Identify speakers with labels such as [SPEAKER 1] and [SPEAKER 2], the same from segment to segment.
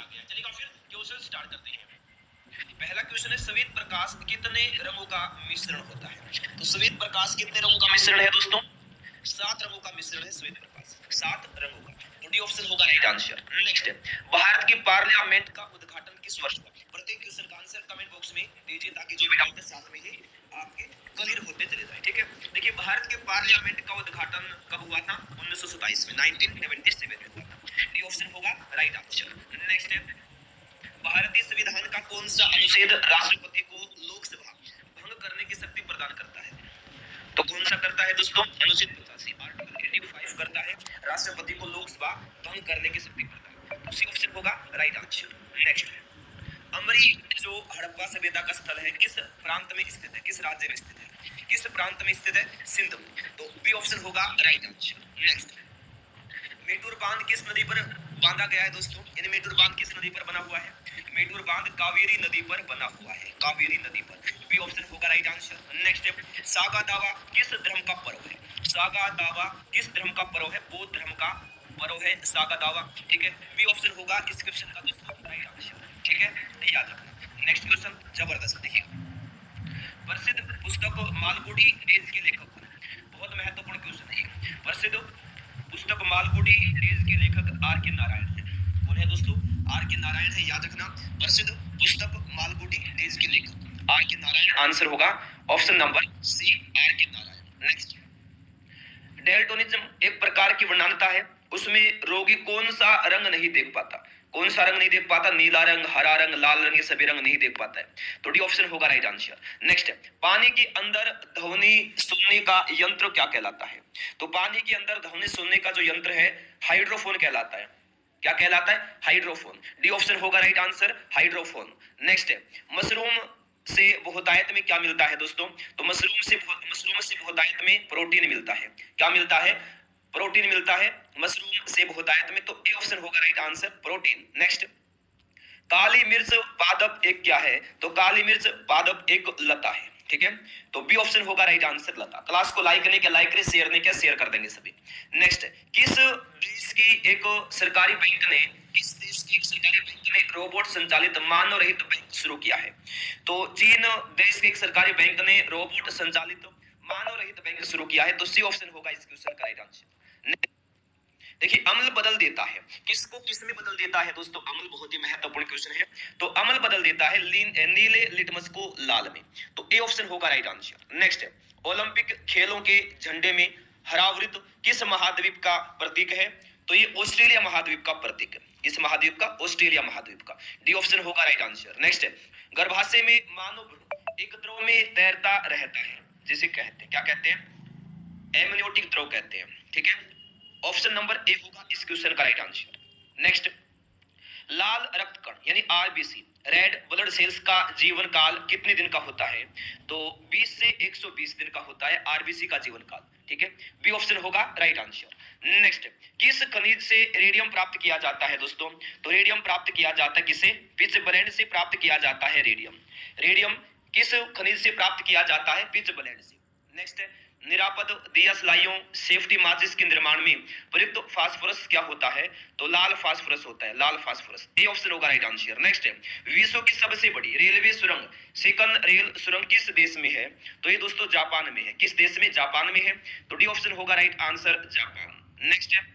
[SPEAKER 1] किया गया। चलिए फिर क्वेश्चन स्टार्ट करते हैं। पहला क्वेश्चन है श्वेत प्रकाश कितने रंगों का मिश्रण होता है? तो श्वेत प्रकाश कितने रंगों का मिश्रण है दोस्तों? 7 रंगों का मिश्रण है श्वेत प्रकाश, 7 रंगों का। तो डी ऑप्शन होगा राइट आंसर। नेक्स्ट है भारत के पार्लियामेंट का उद्घाटन किस वर्ष हुआ? प्रत्येक क्वेश्चन का आंसर कमेंट बॉक्स में दीजिए ताकि जो भी डाउट है साथ में ही आपके क्लियर होते चले जाए। ठीक है, देखिए भारत के पार्लियामेंट का उद्घाटन कब हुआ था? 1927 में, 1977 में हुआ था। डी ऑप्शन होगा राइट आंसर। नेक्स्ट है भारतीय संविधान का कौन सा अनुच्छेद राष्ट्रपति को लोकसभा भंग करने की शक्ति प्रदान करता है? तो कौन सा करता है दोस्तों? अनुच्छेद 85 आर्टिकल 85 करता है राष्ट्रपति को लोकसभा भंग करने की शक्ति प्रदान। उसी ऑप्शन होगा राइट आंसर। नेक्स्ट है अमरी जो हड़प्पा सभ्यता का स्थल है किस प्रांत में स्थित है? किस राज्य में स्थित है? किस प्रांत में स्थित है? सिंध में। तो बी ऑप्शन होगा राइट आंसर। नेक्स्ट मेटूर बांध किस नदी पर बांधा गया है दोस्तों? यानी मेटूर बांध किस नदी पर बना हुआ है? मेटूर बांध कावेरी नदी पर बना हुआ है, कावेरी नदी पर। बी ऑप्शन होगा राइट आंसर। नेक्स्ट है सागा दावा किस धर्म का पर्व है? सागा दावा किस धर्म का पर्व है? बौद्ध धर्म का पर्व है सागा दावा। ठीक है, बी ऑप्शन होगा इस क्वेश्चन का दोस्तों राइट आंसर। ठीक है, याद रखना। नेक्स्ट क्वेश्चन जबरदस्त, देखिए प्रसिद्ध पुस्तक मालगुडी डेज के लेखक, बहुत महत्वपूर्ण क्वेश्चन है। प्रसिद्ध पुस्तक मालगुडी डेज के लेखक आर के नारायण है। कौन है दोस्तों? आर के नारायण है, याद रखना। प्रसिद्ध पुस्तक मालगुडी डेज के लेखक आर के नारायण। आंसर होगा ऑप्शन नंबर सी आर के नारायण। नेक्स्ट डेल्टोनिज्म एक प्रकार की वर्णनता है, उसमें रोगी कौन सा रंग नहीं देख पाता? कौन सा रंग नहीं देख पाता? नीला रंग, हरा रंग, लाल रंग, ये सभी रंग नहीं देख पाता है। तो डी ऑप्शन होगा राइट आंसर। नेक्स्ट है पानी के अंदर ध्वनि सुनने का यंत्र क्या कहलाता है? तो पानी के अंदर ध्वनि सुनने का जो यंत्र है हाइड्रोफोन कहलाता है। क्या कहलाता है? हाइड्रोफोन। डी ऑप्शन होगा राइट आंसर, हाइड्रोफोन। नेक्स्ट है मशरूम से बहुतायत में क्या मिलता है दोस्तों? तो मशरूम से बहुतायत में प्रोटीन मिलता है। क्या मिलता है? प्रोटीन मिलता है मशरूम से बहुतायत में। तो ए ऑप्शन होगा राइट आंसर, प्रोटीन। नेक्स्ट काली मिर्च पादप एक क्या है? तो काली मिर्च पादप एक लता है। ठीक है, तो बी ऑप्शन होगा राइट आंसर, लता। क्लास को लाइक नहीं किया लाइक करें, शेयर नहीं किया शेयर कर देंगे सभी। नेक्स्ट किस देश की एक सरकारी बैंक ने रोबोट संचालित मानव रहित बैंक शुरू किया है? तो चीन देश के एक सरकारी बैंक ने रोबोट संचालित मानव रहित बैंक शुरू किया है। तो सी ऑप्शन होगा इस क्वेश्चन का राइट आंसर। देखिए अम्ल बदल देता है, किसको किस में बदल देता है दोस्तों? अम्ल बहुत ही महत्वपूर्ण क्वेश्चन है। तो अम्ल बदल देता है नीले लिटमस को लाल में। तो ए ऑप्शन होगा राइट आंसर। नेक्स्ट है ओलंपिक खेलों के झंडे में हरा वृत्त किस महाद्वीप का प्रतीक है? तो ये ऑस्ट्रेलिया महाद्वीप का प्रतीक है। इस महाद्वीप का, ऑस्ट्रेलिया महाद्वीप का। डी ऑप्शन होगा राइट आंसर। नेक्स्ट है गर्भाशय में मानव एक द्रव में तैरता रहता है जिसे कहते हैं, क्या कहते हैं? एमनियोटिक द्रव कहते हैं। ठीक है, ऑप्शन नंबर ए होगा इस क्वेश्चन का राइट आंसर। नेक्स्ट लाल रक्त कण यानी आरबीसी रेड ब्लड सेल्स का जीवन काल कितने दिन का होता है? तो 20 से 120 दिन का होता है आरबीसी का जीवन काल। ठीक है, बी ऑप्शन होगा राइट आंसर। नेक्स्ट किस खनिज से रेडियम प्राप्त किया जाता है दोस्तों? तो रेडियम प्राप्त किया जाता है किसे? पिचब्लेंड से प्राप्त किया जाता है रेडियम। रेडियम किस खनिज से प्राप्त किया जाता है? पिचब्लेंड से। नेक्स्ट निरापद दियासलाइयों सेफ्टी माचिस के निर्माण में प्रयुक्त फास्फोरस क्या होता है? तो लाल फास्फोरस होता है, लाल फास्फोरस। ए ऑप्शन होगा राइट आंसर। नेक्स्ट है विश्व की सबसे बड़ी रेलवे सुरंग सेकंड रेल सुरंग किस देश में है? तो ये दोस्तों जापान में है। किस देश में? जापान में है। तो डी ऑप्शन होगा राइट आंसर, जापान। नेक्स्ट है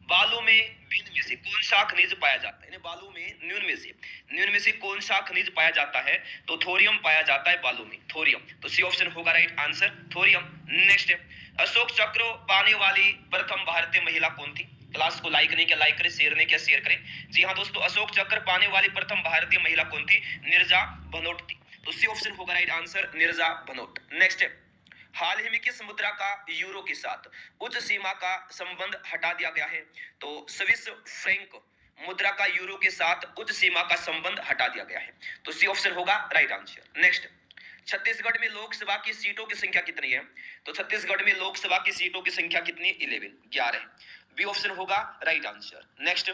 [SPEAKER 1] बालू में भिन्न में से कौन सा खनिज पाया जाता है? बालू में न्यून में से कौन सा खनिज पाया जाता है? तो थोरियम पाया जाता है बालू में, थोरियम। तो सी ऑप्शन होगा right answer, thorium. Next Ashok चक्र पाने वाली प्रथम भारतीय महिला कौन थी? क्लास को लाइक नहीं किया लाइक करें, शेयर नहीं किया शेयर करें। जी हाँ दोस्तों, अशोक चक्र पाने वाली प्रथम भारतीय महिला कौन थी? नीरजा भनोट थी। तो सी ऑप्शन होगा right answer, Neerja Bhanot. Next हाल ही में किस मुद्रा का यूरो के साथ उच्च सीमा का संबंध हटा दिया गया है? तो स्विस फ्रैंक मुद्रा का यूरो के साथ उच्च सीमा का संबंध हटा दिया गया है। तो सी ऑप्शन होगा राइट आंसर। नेक्स्ट छत्तीसगढ़ में लोकसभा की सीटों की संख्या कितनी है? तो छत्तीसगढ़ में लोकसभा की सीटों की संख्या कितनी? 11। बी ऑप्शन होगा राइट आंसर। नेक्स्ट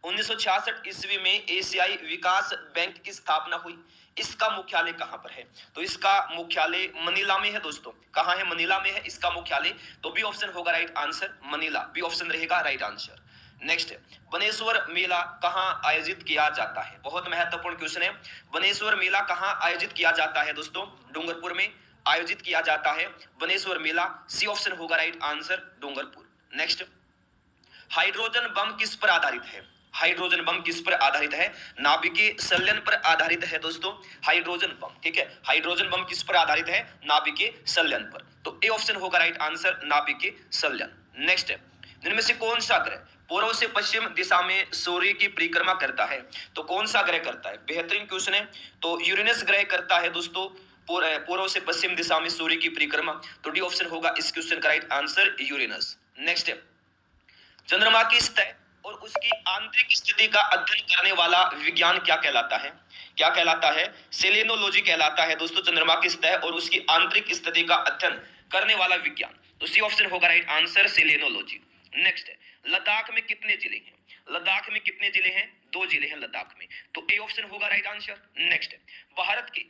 [SPEAKER 1] 1966 ईस्वी में एशियाई विकास बैंक की स्थापना हुई, इसका मुख्यालय कहां पर है? तो इसका मुख्यालय मनीला में है दोस्तों। कहां है? मनीला में है इसका मुख्यालय। तो बी ऑप्शन होगा right answer, Manila. B option रहेगा राइट आंसर। नेक्स्ट, बनेश्वर मेला कहाँ आयोजित किया जाता है? बहुत महत्वपूर्ण क्वेश्चन है। बनेश्वर मेला कहाँ आयोजित किया जाता है दोस्तों? डूंगरपुर में आयोजित किया जाता है बनेश्वर मेला। सी ऑप्शन होगा right answer, Dungarpur. Next, hydrogen bomb किस पर आधारित है? हाइड्रोजन बम किस पर आधारित है? नाभिकीय संलयन पर आधारित है दोस्तों हाइड्रोजन बम। ठीक है, हाइड्रोजन बम किस पर आधारित है? नाभिकीय संलयन पर। तो ए ऑप्शन होगा राइट आंसर, नाभिकीय संलयन। नेक्स्ट, इनमें से कौन सा ग्रह पूर्व से पश्चिम दिशा में सूर्य की परिक्रमा करता है? तो कौन सा ग्रह करता है? बेहतरीन क्वेश्चन है। तो यूरेनस ग्रह करता है दोस्तों पूर्व से पश्चिम दिशा में सूर्य की परिक्रमा। तो डी ऑप्शन होगा इस क्वेश्चन का राइट आंसर, यूरेनस। नेक्स्ट, चंद्रमा की सतह और उसकी आंतरिक स्थिति का अध्ययन करने वाला विज्ञान क्या कहलाता है? क्या कहलाता है? सेलेनोलॉजी कहलाता है दोस्तों चंद्रमा की सतह और उसकी आंतरिक स्थिति का अध्ययन करने वाला विज्ञान। तो सी ऑप्शन होगा right answer, selenology. Next, Ladakh में कितने जिले हैं? लद्दाख में कितने जिले हैं? 2 जिले हैं लद्दाख में। तो ए ऑप्शन होगा राइट आंसर। नेक्स्ट, भारत के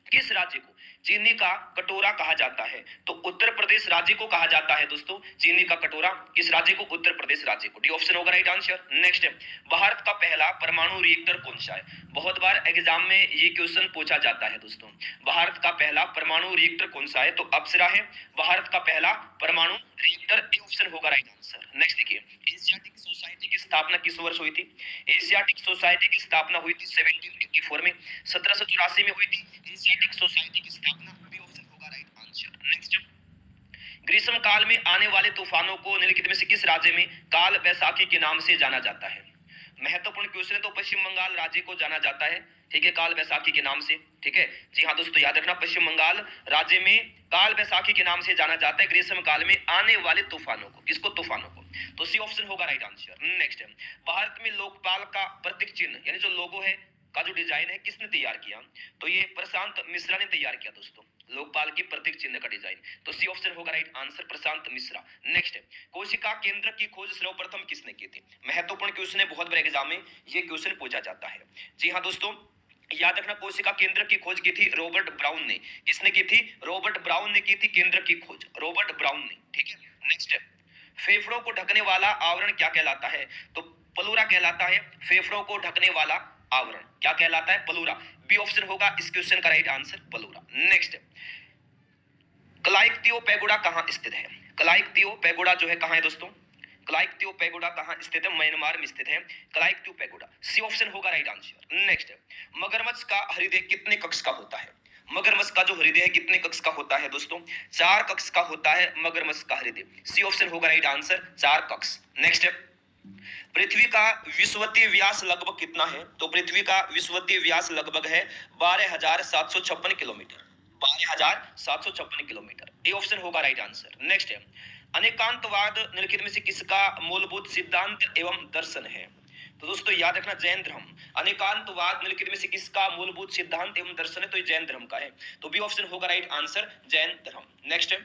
[SPEAKER 1] किस राज्य को चीनी का कटोरा कहा जाता है? तो उत्तर प्रदेश राज्य को कहा जाता है दोस्तों चीनी का कटोरा। किस राज्य को? उत्तर प्रदेश राज्य को। डी ऑप्शन होगा राइट आंसर। नेक्स्ट, भारत का पहला परमाणु रिएक्टर कौन सा है? बहुत बार एग्जाम में ये क्वेश्चन पूछा जाता है दोस्तों। भारत का पहला परमाणु रिएक्टर कौन सा है? तो अप्सरा है भारत का पहला परमाणु रिएक्टर। ए ऑप्शन होगा राइट आंसर। नेक्स्ट देखिए, एशियाटिक सोसाइटी की स्थापना किस वर्ष हुई थी? एशियाटिक सोसाइटी की स्थापना हुई थी 1784 में। 1784 में हुई थी एशियाटिक सोसाइटी की स्थापना। बी ऑप्शन होगा राइट आंसर। नेक्स्ट, ग्रीष्म काल में आने वाले तूफानों को निम्नलिखित में से किस राज्य में काल वैसाखी के नाम से जाना जाता है? महत्वपूर्ण क्वेश्चन है। तो पश्चिम बंगाल राज्य को जाना जाता है, ठीक है, काल वैसाखी के नाम से। ठीक है, जी हाँ दोस्तों, याद रखना पश्चिम बंगाल राज्य में काल वैसाखी के नाम से जाना जाता है ग्रीष्म काल में आने वाले तूफानों को। किसको? तूफानों को। तो सी ऑप्शन होगा राइट आंसर। नेक्स्ट, भारत में लोकपाल का प्रतीक चिन्ह यानी जो लोगो है का जो डिजाइन है किसने तैयार किया? तो ये प्रशांत मिश्रा ने तैयार किया दोस्तों, लोकपाल की प्रतीक चिन्ह का डिजाइन। तो सी ऑप्शन होगा right answer, Prashant Mishra. Next, कोशिका केंद्र की खोज सर्वप्रथम किसने की थी? महत्वपूर्ण क्वेश्चन है, बहुत बड़े एग्जाम में ये क्वेश्चन पूछा जाता है। जी हाँ दोस्तों, याद रखना कोशिका केंद्र की खोज की थी रॉबर्ट ब्राउन ने। किसने की थी? रॉबर्ट ब्राउन ने की थी केंद्र की खोज, रॉबर्ट ब्राउन ने। ठीक है, नेक्स्ट, फेफड़ों को ढकने वाला आवरण क्या कहलाता है? तो प्लूरा कहलाता है फेफड़ों को ढकने वाला आवरण। क्या कहलाता है? प्लूरा। बी ऑप्शन होगा इस क्वेश्चन का राइट आंसर, प्लूरा। नेक्स्ट, कलाइक्तियो पैगोडा कहाँ स्थित है? कलाइक्तियो पैगोडा जो है कहाँ है दोस्तों? कलाइक्तियो पैगोडा कहाँ स्थित है? म्यांमार में स्थित है कलाइक्तियो पैगोडा। सी ऑप्शन होगा राइट आंसर। नेक्स्ट, मगरमच्छ का हृदय कितने कक्ष का होता है? मगरमच्छ का जो हृदय है कितने कक्ष का होता है दोस्तों? 4 कक्ष का होता है मगरमच्छ का हृदय। सी ऑप्शन होगा राइट आंसर, 4 कक्ष। नेक्स्ट, पृथ्वी का विषुवतीय व्यास लगभग कितना है? तो पृथ्वी का विषुवतीय व्यास लगभग है 12,756 किलोमीटर। 12,756 किलोमीटर। ए ऑप्शन होगा राइट आंसर। नेक्स्ट है, अनेकांतवाद निम्नलिखित में से किसका मूलभूत सिद्धांत एवं दर्शन है? तो दोस्तों याद रखना जैन धर्म। अनेकांतवाद निम्नलिखित में से किसका मूलभूत सिद्धांत एवं दर्शन है? तो ये जैन धर्म का है। तो बी ऑप्शन होगा राइट आंसर, जैन धर्म। नेक्स्ट,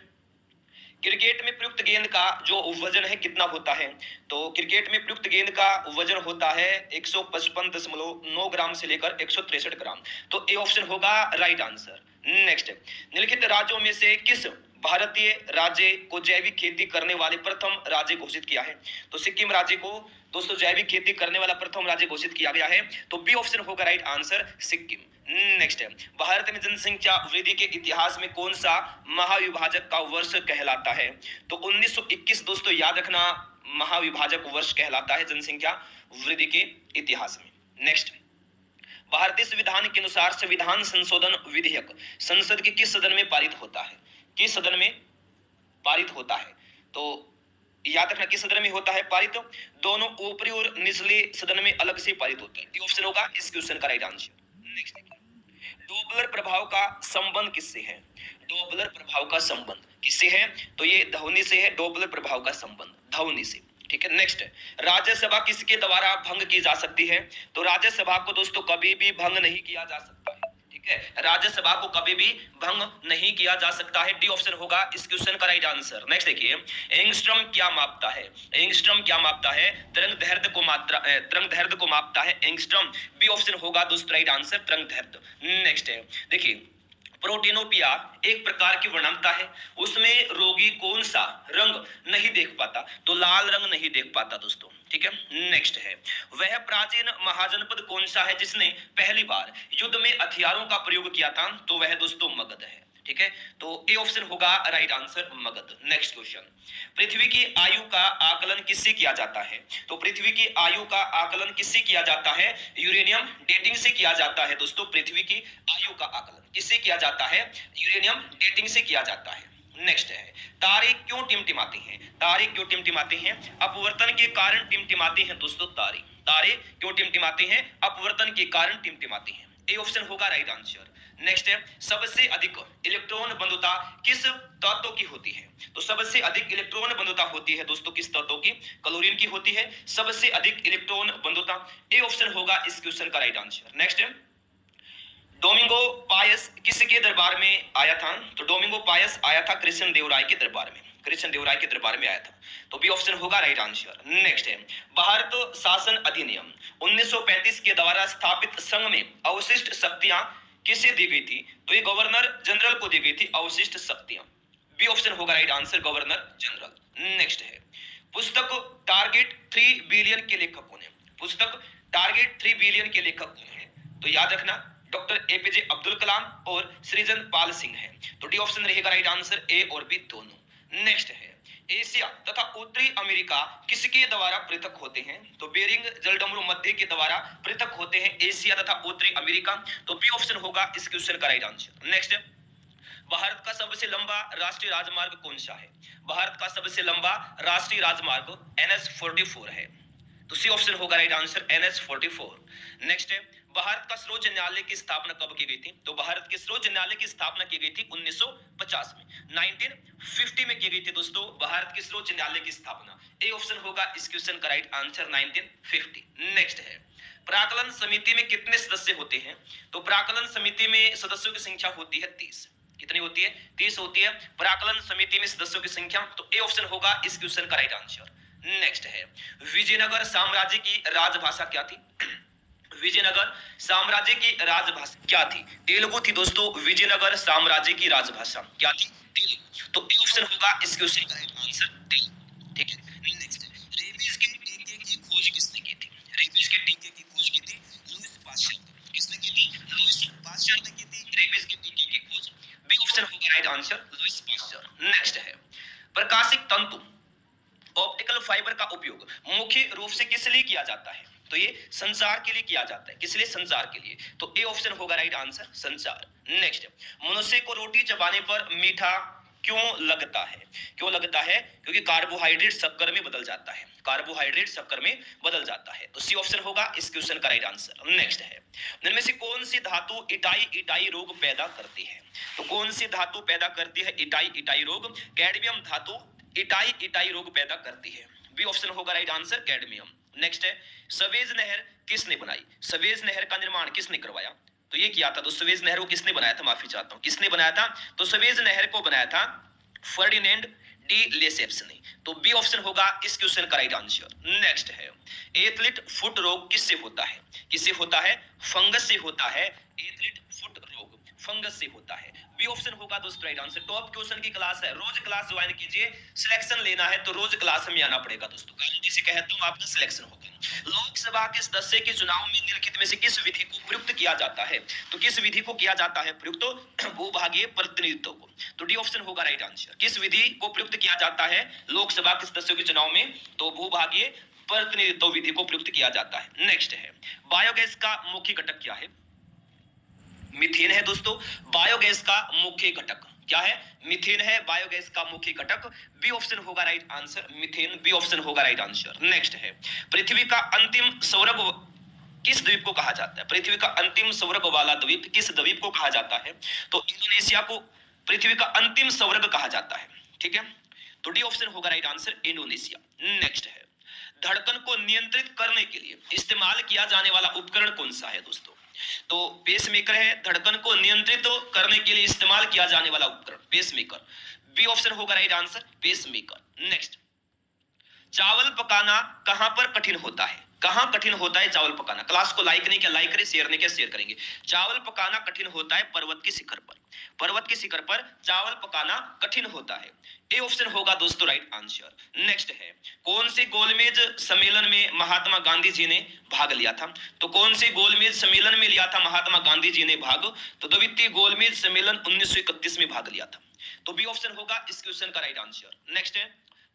[SPEAKER 1] क्रिकेट में प्रयुक्त गेंद का जो वजन है कितना होता है? तो क्रिकेट में प्रयुक्त गेंद का वजन होता है 155.9 ग्राम से लेकर 163 ग्राम। तो ए ऑप्शन होगा राइट आंसर। नेक्स्ट, निम्नलिखित राज्यों में से किस भारतीय राज्य को जैविक खेती करने वाले प्रथम राज्य घोषित किया है? तो सिक्किम राज्य को दोस्तों जैविक खेती करने वाला प्रथम राज्य घोषित किया गया है। तो बी ऑप्शन होगा right answer, Sikkim. Next, Bharat में जनसंख्या वृद्धि के इतिहास में कौन सा महाविभाजक का वर्ष कहलाता है? तो 1921 दोस्तों याद रखना महाविभाजक वर्ष कहलाता है जनसंख्या वृद्धि के इतिहास में। नेक्स्ट, भारतीय संविधान के अनुसार संविधान संशोधन विधेयक संसद के किस सदन में पारित होता है? किस सदन में पारित होता है? तो याद रखना किस सदन में होता है पारित? दोनों ऊपरी और निचले सदन में अलग से पारित होता है। ये ऑप्शन होगा इस क्वेश्चन का राइट आंसर। नेक्स्ट, डोपलर प्रभाव का संबंध किससे है? डोपलर प्रभाव का संबंध किससे है? तो ये ध्वनि से है, डोपलर प्रभाव का संबंध ध्वनि से। ठीक है, नेक्स्ट, राज्यसभा किसके द्वारा भंग की जा सकती है? तो राज्यसभा को दोस्तों कभी भी भंग नहीं किया जा सकता है। ठीक है, राज्यसभा को कभी भी भंग नहीं किया जा सकता है। डी ऑप्शन होगा इस क्वेश्चन का राइट आंसर। नेक्स्ट देखिए, एंगस्ट्रम क्या मापता है? एंगस्ट्रम क्या मापता है? तरंग दैर्ध्य को मापता है एंगस्ट्रम। बी ऑप्शन होगा दोस्तों राइट आंसर, तरंग दैर्ध्य। नेक्स्ट है, देखिए प्रोटेनोपिया एक प्रकार की वर्णनता है, उसमें रोगी कौन सा रंग नहीं देख पाता? तो लाल रंग नहीं देख पाता दोस्तों। ठीक है। नेक्स्ट है, वह प्राचीन महाजनपद कौन सा है जिसने पहली बार युद्ध में हथियारों का प्रयोग किया था? तो वह दोस्तों मगध है। ठीक है, तो ए ऑप्शन होगा right answer Magadh. Next question, पृथ्वी की आयु का आकलन किससे किया जाता है? तो पृथ्वी की आयु का आकलन किससे किया जाता है? यूरेनियम डेटिंग से किया जाता है दोस्तों। पृथ्वी की आयु का आकलन किससे किया जाता है? यूरेनियम डेटिंग से किया जाता है। नेक्स्ट है, तारे क्यों टिमटिमाते हैं? तारे क्यों टिमटिमाते हैं? अपवर्तन के कारण टिमटिमाते हैं दोस्तों। तारे क्यों टिमटिमाते हैं? अपवर्तन के कारण टिमटिमाते हैं। ए ऑप्शन होगा राइट आंसर। नेक्स्ट है, सबसे अधिक इलेक्ट्रॉन बंधुता किस तत्व की होती है? तो सबसे अधिक इलेक्ट्रॉन बंधुता होती है दोस्तों किस तत्व की? क्लोरीन की होती है सबसे अधिक इलेक्ट्रॉन बंधुता। ए ऑप्शन होगा इस क्वेश्चन का राइट आंसर। नेक्स्ट है, डोमिंगो पायस किसके दरबार में आया था? तो डोमिंगो पायस आया था कृष्ण देव राय के दरबार में। कृष्ण देव राय के दरबार में आया था, तो बी ऑप्शन होगा राइट आंसर। नेक्स्ट है, भारत शासन अधिनियम 1935 के द्वारा स्थापित संघ में अवशिष्ट शक्तियां किसे दी गई थी? तो ये गवर्नर जनरल को दी गई थी अवशिष्ट शक्तियां। बी ऑप्शन होगा right answer governor general. Next है, पुस्तक टारगेट 3 बिलियन के लेखक कौन है? पुस्तक टारगेट 3 बिलियन के लेखक कौन है? तो याद रखना डॉक्टर एपीजे अब्दुल कलाम और सृजन पाल सिंह है। तो डी ऑप्शन रहेगा राइट आंसर, ए और बी दोनों। नेक्स्ट है, एशिया तथा उत्तरी अमेरिका किसके द्वारा पृथक होते हैं? तो बेरिंग जलडमरू मध्य के द्वारा पृथक होते हैं एशिया तथा उत्तरी अमेरिका। तो बी ऑप्शन होगा इस क्वेश्चन का राइट आंसर। नेक्स्ट है, भारत का सबसे लंबा राष्ट्रीय राजमार्ग कौन सा है? भारत का सबसे लंबा राष्ट्रीय राजमार्ग NH-44 है। तो सी ऑप्शन होगा राइट आंसर NH-44। नेक्स्ट है, भारत का सर्वोच्च न्यायालय की स्थापना कब की गई थी? तो भारत के सर्वोच्च न्यायालय की स्थापना की गई थी 1950 में, 1950 में की गई थी दोस्तों भारत के सर्वोच्च न्यायालय की स्थापना। ए ऑप्शन होगा इस क्वेश्चन का राइट आंसर 1950। नेक्स्ट है, प्राकलन समिति में कितने सदस्य होते हैं? तो प्राकलन समिति में सदस्यों की संख्या होती है 30। कितनी होती है? 30 होती है प्राकलन समिति में सदस्यों की संख्या। तो ए ऑप्शन होगा इस क्वेश्चन का राइट आंसर। नेक्स्ट है, विजयनगर साम्राज्य की राजभाषा क्या थी? विजयनगर साम्राज्य की राजभाषा क्या थी? तेलुगु थी दोस्तों। विजयनगर साम्राज्य की राजभाषा क्या थी? तेलुगु। तो ए ऑप्शन होगा इस क्वेश्चन का राइट आंसर तेलुगु। ठीक है। नेक्स्ट, रेबीज के टीके की खोज किसने की थी? रेबीज के टीके की खोज की थी लुईस पाश्चर। किसने की थी? लुईस पाश्चर ने की थी रेबीज के टीके की खोज। बी ऑप्शन होगा right answer Louis Pasteur. Next है, प्रकाशिक तंतु ऑप्टिकल फाइबर का उपयोग मुख्य रूप से किस लिए किया जाता है? तो ये संचार के लिए किया जाता है। किस लिए? संचार के लिए। तो ए ऑप्शन होगा राइट आंसर संचार। नेक्स्ट, मनुष्य को रोटी चबाने पर मीठा क्यों लगता है? क्यों लगता है? क्योंकि कार्बोहाइड्रेट शक्कर में बदल जाता है। कार्बोहाइड्रेट शक्कर में बदल जाता है। तो सी ऑप्शन होगा इस क्वेश्चन का राइट आंसर। नेक्स्ट है, इनमें से कौन सी धातु इटाई रोग पैदा करती है? तो कौन सी धातु पैदा करती है इटाई रोग? कैडमियम धातु इटाई रोग पैदा करती है। बी ऑप्शन होगा राइट आंसर कैडमियम। नेक्स्ट है, सवेज नहर किसने बनाई? सवेज नहर का निर्माण किसने करवाया? तो ये किया था, तो सवेज नहर को किसने बनाया था? माफी चाहता हूं, किसने बनाया था? तो सवेज नहर को बनाया था फर्डिनेंड डी लेसेप्स ने। तो बी ऑप्शन होगा इस क्वेश्चन का राइट आंसर। नेक्स्ट है, एथलीट फुट रोग किससे होता है? किससे होता है? फंगस से होता है। एथलीट फुट रोग फंगस से होता है। बी ऑप्शन होगा दोस्तों राइट आंसर। टॉप क्वेश्चन की क्लास है, रोज क्लास ज्वाइन कीजिए। सिलेक्शन लेना है तो रोज क्लास में आना पड़ेगा दोस्तों, गारंटी से कहता हूं आपका सिलेक्शन होगा। लोकसभा के सदस्य के चुनाव में निम्नलिखित में से किस विधि को प्रयुक्त किया जाता है? तो किस विधि को किया जाता है प्रयुक्त? भूभागीय प्रतिनिधित्व को। तो डी ऑप्शन होगा राइट आंसर। किस विधि को प्रयुक्त किया जाता है लोकसभा के सदस्यों के चुनाव में? तो भूभागीय प्रतिनिधित्व विधि को प्रयुक्त किया जाता है। नेक्स्ट है, बायोगैस का मुख्य घटक क्या है? मीथेन है दोस्तों बायोगैस का मुख्य घटक। क्या है? मीथेन है बायोगैस का मुख्य घटक। बी ऑप्शन होगा right answer methane. B option होगा राइट आंसर। नेक्स्ट है, पृथ्वी का अंतिम सौरभ किस द्वीप को कहा जाता है? पृथ्वी का अंतिम सौरभ वाला द्वीप किस द्वीप को कहा जाता है? तो इंडोनेशिया को पृथ्वी का अंतिम सौरभ कहा जाता है। ठीक है, तो डी ऑप्शन होगा राइट आंसर इंडोनेशिया। नेक्स्ट है, धड़कन को नियंत्रित करने के लिए इस्तेमाल किया जाने वाला उपकरण कौन सा है दोस्तों? तो पेसमेकर है धड़कन को नियंत्रित करने के लिए इस्तेमाल किया जाने वाला उपकरण पेसमेकर। बी ऑप्शन होगा राइट आंसर पेसमेकर। नेक्स्ट, चावल पकाना कहां पर कठिन होता है? कहाँ कठिन होता है चावल पकाना? क्लास को लाइक नहीं किया, लाइक करें, शेयर नहीं किया, शेयर करेंगे। चावल पकाना कठिन होता है पर्वत के शिखर पर। पर्वत के शिखर पर चावल पकाना कठिन होता है। ए ऑप्शन होगा दोस्तों राइट आंसर। नेक्स्ट है, कौन से गोलमेज सम्मेलन में महात्मा गांधी जी ने भाग लिया था? तो कौन से गोलमेज सम्मेलन में लिया था महात्मा गांधी जी ने भाग? तो द्वितीय गोलमेज सम्मेलन 1931 में भाग लिया था। तो बी ऑप्शन होगा इस क्वेश्चन का राइट आंसर। नेक्स्ट है,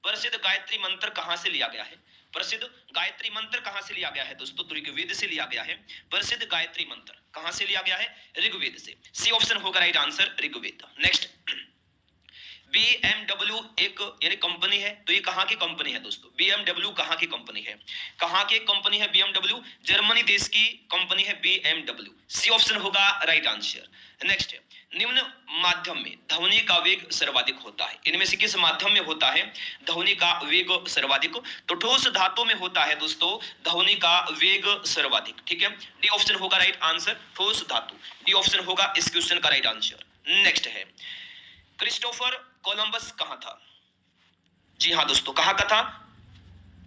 [SPEAKER 1] प्रसिद्ध गायत्री मंत्र कहां से लिया गया है? प्रसिद्ध गायत्री मंत्र कहां से लिया गया है दोस्तों? तो ऋग्वेद से लिया गया है। प्रसिद्ध गायत्री मंत्र कहां से लिया गया है? ऋग्वेद से। सी ऑप्शन होगा right answer, Rigveda. Next, BMW एक यानी कंपनी है, तो ये कहां की कंपनी है दोस्तों? BMW कहां की कंपनी है? कहां की कंपनी है BMW? जर्मनी देश की कंपनी है BMW। सी ऑप्शन होगा राइट आंसर। नेक्स्ट, निम्न माध्यम में ध्वनि का वेग सर्वाधिक होता है। इनमें से किस माध्यम में होता है ध्वनि का वेग सर्वाधिक? तो ठोस धातु में होता है दोस्तों ध्वनि का वेग सर्वाधिक। ठीक है, डी ऑप्शन होगा राइट आंसर, ठोस धातु। डी ऑप्शन होगा इस क्वेश्चन का राइट आंसर। नेक्स्ट है, क्रिस्टोफर कोलंबस कहां था? जी हाँ दोस्तों, कहां का था?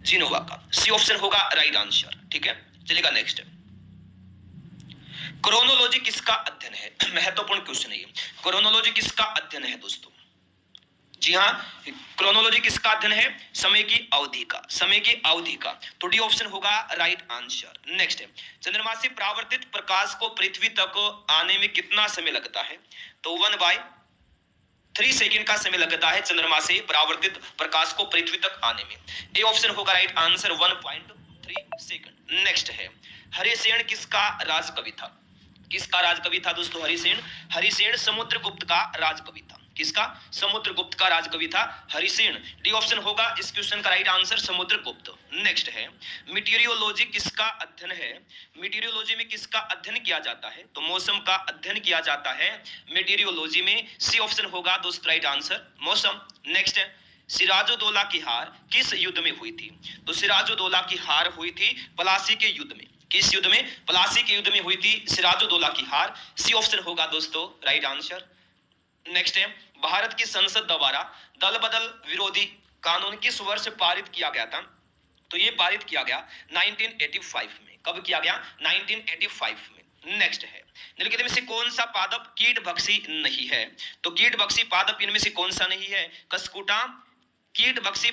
[SPEAKER 1] जिनोवा का। सी ऑप्शन होगा राइट आंसर। ठीक है, चलिएगा नेक्स्ट। क्रोनोलॉजी किसका अध्ययन है? महत्वपूर्ण क्वेश्चन है ये। क्रोनोलॉजी किसका अध्ययन है दोस्तों? जी हाँ, क्रोनोलॉजी किसका अध्ययन है? समय की अवधि का। समय की अवधि का। तो डी ऑप्शन होगा राइट आंसर। नेक्स्ट है, चंद्रमा से परावर्तित प्रकाश को पृथ्वी तक आने में कितना समय लगता है? तो 1/3 सेकंड का समय लगता है चंद्रमा से परावर्तित प्रकाश को पृथ्वी तक आने में। ए ऑप्शन होगा राइट आंसर, 1.3 सेकंड। नेक्स्ट है, हरिसेन किसका राजकवि था? किसका राजकवि था दोस्तों? हरिसेन। हरिसेन समुद्रगुप्त का राजकवि था। किसका? समुद्रगुप्त का राजकवि था हरिसेन। डी ऑप्शन होगा इस क्वेश्चन का राइट आंसर, समुद्रगुप्त। नेक्स्ट है, मीटियोरोलॉजी किसका अध्ययन है? मीटियोरोलॉजी में किसका अध्ययन किया जाता है? तो मौसम का अध्ययन किया जाता है मीटियोरोलॉजी में। सी ऑप्शन होगा दोस्तों राइट आंसर, मौसम। नेक्स्ट है, सिराजुद्दौला की हार किस युद्ध में हुई थी? तो सिराजुद्दौला की हार हुई थी प्लासी के युद्ध में। किस युद्ध में? प्लासी के युद्ध में हुई थी सिराजुद्दौला की हार। सी ऑप्शन होगा दोस्तों राइट आंसर। नेक्स्ट है, भारत की संसद द्वारा दल बदल विरोधी कानून किस वर्ष पारित किया गया था? तो ये पारित किया गया 1985 में। कब किया गया? 1985 में। नेक्स्ट है, निम्नलिखित में से कौन सा पादप कीटभक्षी नहीं है? तो कीटभक्षी पादप इनमें से कौन सा नहीं है? कस्कुटा कीटभक्षी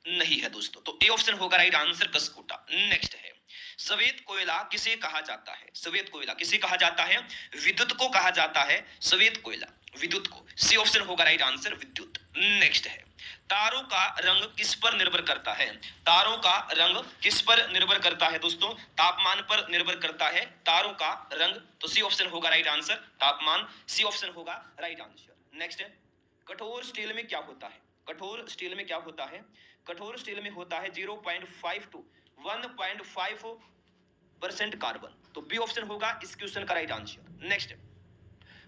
[SPEAKER 1] नहीं है दोस्तों। तो ए ऑप्शन होगा राइट आंसर, कस्कुटा। नेक्स्ट है, श्वेत कोयला किसे कहा जाता है? श्वेत कोयला किसे कहा जाता है? विद्युत को कहा जाता है श्वेत कोयला, विद्युत को। सी ऑप्शन होगा राइट आंसर, विद्युत। नेक्स्ट है, तारों का रंग किस पर निर्भर करता है? तारों का रंग किस पर निर्भर करता है दोस्तों? तापमान पर निर्भर करता है तारों का रंग। तो सी ऑप्शन होगा राइट आंसर, तापमान। सी ऑप्शन होगा राइट आंसर। नेक्स्ट है, कठोर स्टील में क्या होता है? कठोर स्टील में क्या होता है? कठोर स्टील में होता है 0.5 to 1.5% कार्बन। तो बी ऑप्शन होगा इस क्वेश्चन का राइट आंसर। नेक्स्ट,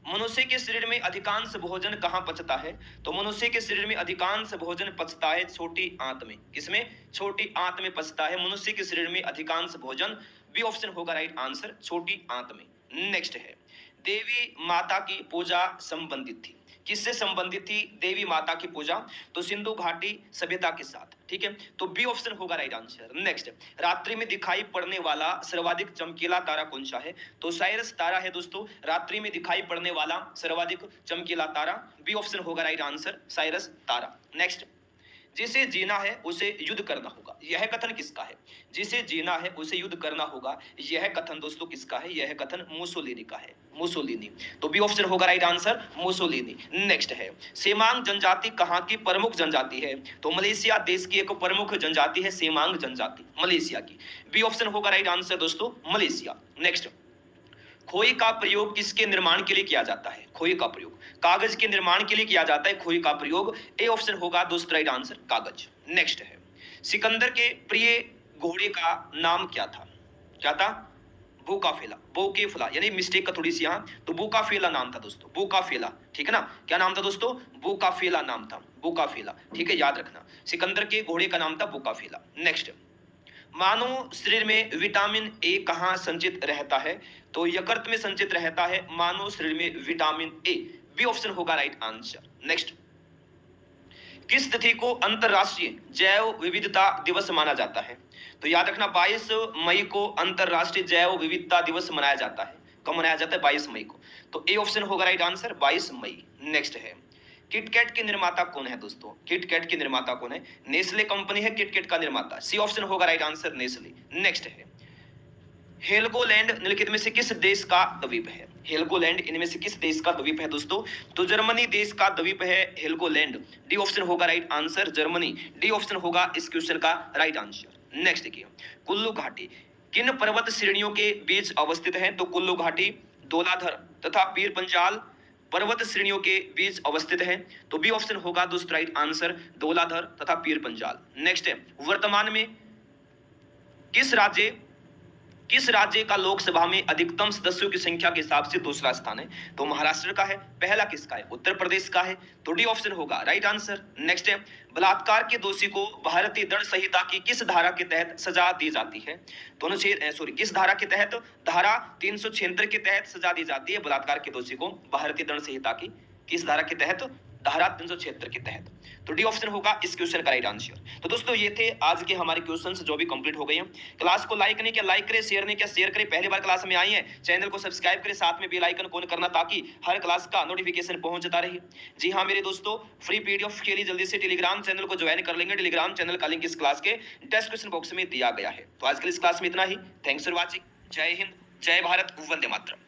[SPEAKER 1] मनुष्य के शरीर में अधिकांश भोजन कहां पचता है? तो मनुष्य के शरीर में अधिकांश भोजन पचता है छोटी आंत में। किसमें? छोटी आंत में पचता है मनुष्य के शरीर में अधिकांश भोजन। बी ऑप्शन होगा राइट आंसर, छोटी आंत में। नेक्स्ट है, देवी माता की पूजा संबंधित थी। किससे संबंधित थी देवी माता की पूजा? तो सिंधु घाटी सभ्यता के साथ। ठीक है, तो बी ऑप्शन होगा राइट आंसर। नेक्स्ट, रात्रि में दिखाई पड़ने वाला सर्वाधिक चमकीला तारा कौन सा है? तो साइरस तारा है दोस्तों, रात्रि में दिखाई पड़ने वाला सर्वाधिक चमकीला तारा। बी ऑप्शन होगा राइट आंसर, साइरस तारा। नेक्स्ट, जिसे जीना है उसे युद्ध करना होगा, यह कथन किसका है? जिसे जीना है उसे युद्ध करना होगा, यह कथन दोस्तों किसका है? यह कथन मुसोलिनी का है, मुसोलिनी। तो बी ऑप्शन होगा राइट आंसर, मुसोलिनी। नेक्स्ट है, सेमांग जनजाति कहाँ की प्रमुख जनजाति है? तो मलेशिया देश की एक प्रमुख जनजाति है सेमांग जनजाति, मलेशिया की। बी ऑप्शन होगा राइट आंसर दोस्तों, मलेशिया। नेक्स्ट, खोई का प्रयोग किसके निर्माण के लिए किया जाता है? खोई का प्रयोग कागज के निर्माण के लिए किया जाता है, खोई का प्रयोग। ए ऑप्शन होगा दोस्तों राइट आंसर, कागज। नेक्स्ट है, सिकंदर के प्रिय घोड़े का नाम क्या था? क्या था? बुकाफेला, बोकेफला, यानी मिस्टेक का थोड़ी सी यहाँ, तो बुकाफेला नाम था दोस्तों, बुकाफेला। ठीक है ना, क्या नाम था दोस्तों? बुकाफेला नाम था, बुकाफेला। ठीक है, याद रखना, सिकंदर के घोड़े का नाम था बुकाफेला। नेक्स्ट, मानव शरीर में विटामिन ए कहाँ संचित रहता है? तो यकृत में संचित रहता है मानव शरीर में विटामिन ए। बी ऑप्शन होगा राइट आंसर। नेक्स्ट, किस तिथि को अंतरराष्ट्रीय जैव विविधता दिवस माना जाता है? तो याद रखना 22 मई को अंतरराष्ट्रीय जैव विविधता दिवस मनाया जाता है। कब मनाया जाता है? 22 मई को। तो ए ऑप्शन होगा राइट आंसर 22 मई। नेक्स्ट है किटकैट के निर्माता कौन है दोस्तों? किटकैट के निर्माता कौन है? नेस्ले कंपनी है किटकैट का निर्माता। सी ऑप्शन होगा राइट आंसर नेस्ले। नेक्स्ट है हेलगोलैंड निम्नलिखित में से किस देश का द्वीप है? हेलगोलैंड इनमें से किस देश का द्वीप है दोस्तों? तो जर्मनी देश का द्वीप है हेलगोलैंड। डी ऑप्शन होगा right answer Germany. D option होगा इस क्वेश्चन का राइट आंसर। नेक्स्ट देखिए कुल्लू घाटी किन पर्वत श्रेणियों के बीच अवस्थित है? तो कुल्लू घाटी धौलाधर तथा पीर पंजाल पर्वत श्रेणियों के बीच अवस्थित है। तो बी ऑप्शन होगा दोस्तों राइट आंसर धौलाधर तथा पीर पंजाल। नेक्स्ट है वर्तमान में किस राज्य का लोकसभा में अधिकतम सदस्यों की संख्या के हिसाब से दूसरा स्थान है? तो महाराष्ट्र का है। पहला किसका है? उत्तर प्रदेश का है। तो डी ऑप्शन होगा राइट आंसर। नेक्स्ट है बलात्कार के दोषी को भारतीय दंड संहिता की किस धारा के तहत सजा दी जाती है? किस धारा के तहत? धारा 376 के तहत सजा दी जाती है बलात्कार के दोषी को भारतीय दंड संहिता की किस धारा के तहत? धारा 376 के तहत। तो डी ऑप्शन होगा इस क्वेश्चन का राइट आंसर। तो दोस्तों ये थे आज के हमारे क्वेश्चंस जो भी कंप्लीट हो गए हैं। क्लास को लाइक नहीं किया लाइक करें, शेयर नहीं किया शेयर करें। पहली बार क्लास में आई है चैनल को सब्सक्राइब करें, साथ में बेल आइकन ऑन करना ताकि हर क्लास का नोटिफिकेशन पहुंचता रहे। जी हाँ मेरे दोस्तों फ्री पीडीएफ के लिए जल्दी से टेलीग्राम चैनल को ज्वाइन कर लेंगे। टेलीग्राम चैनल का लिंक इस क्लास के डिस्क्रिप्शन बॉक्स में दिया गया है। तो आज के इस क्लास में इतना ही। Thanks for watching. जय हिंद, जय भारत, वंदे मातरम।